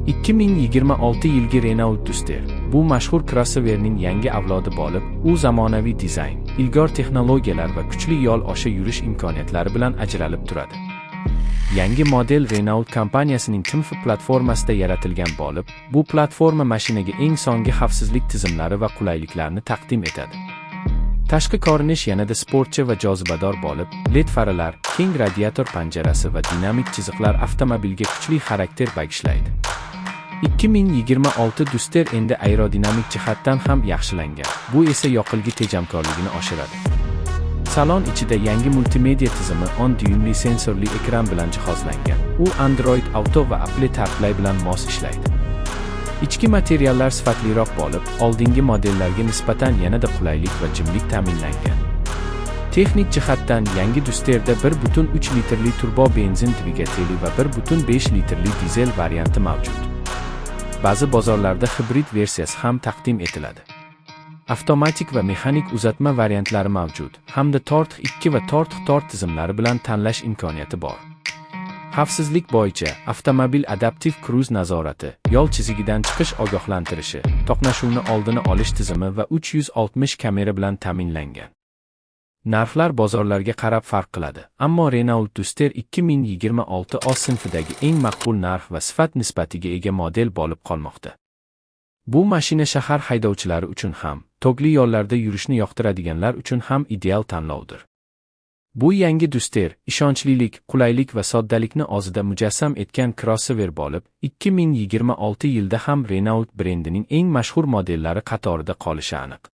2026 yilgi Renault Duster. Bu mashhur crossoverning yangi avlodi bo'lib, u zamonaviy dizayn, ilg'or texnologiyalar va kuchli yo'l osha yurish imkoniyatlari bilan ajralib turadi. Yangi model Renault kompaniyasining TIMF platformasida yaratilgan bo'lib, bu platforma mashinaga eng so'nggi xavfsizlik tizimlari va qulayliklarni taqdim etadi. Tashqi ko'rinish yanada sportchi va jozibador bo'lib, LED faralar, keng radiator panjarasi va dinamik chiziqlar avtomobilga kuchli xarakter bag'ishlaydi. 2026 Duster endi aerodinamik jihatdan ham yaxshilangan. Bu esa yoqilg'i tejamkorligini oshiradi. Salon ichida yangi multimedia tizimi 10 dyuymli sensorli ekran bilan jihozlangan. U Android Auto va Apple CarPlay bilan mos ishlaydi. Ichki materiallar sifatliroq bo'lib, oldingi modellarga nisbatan yanada qulaylik va jimlik ta'minlangan. Texnik jihatdan yangi Dusterda 1.3 litrli turbo benzin dvigateli va 1.5 litrli dizel varianti mavjud. Ba'zi bozorlarda hibrid versiyasi ham taqdim etiladi. Avtomatik va mexanik uzatma variantlari mavjud, hamda tortiq 2 va tortiq tizimlari bilan tanlash imkoniyati bor. Xavfsizlik bo'yicha avtomobil adaptiv kruz nazorati, yo'l chizigidan chiqish ogohlantirishi, to'qnashuvni oldini olish tizimi va 360 kamera bilan ta'minlangan. Narxlar bozorlarga qarab farq qiladi, ammo Renault Duster 2026 A sinfidagi eng maqbul narx va sifat nisbatiga ega model bo'lib qolmoqda. Bu mashina shahar haydovchilari uchun ham, tog'li yo'llarda yurishni yoqtiradiganlar uchun ham ideal tanlovdir. Bu yangi Duster ishonchlilik, qulaylik va soddalikni o'zida mujassam etgan crossover bo'lib, 2026 yilda ham Renault brendining eng mashhur modellari qatorida qolishi aniq.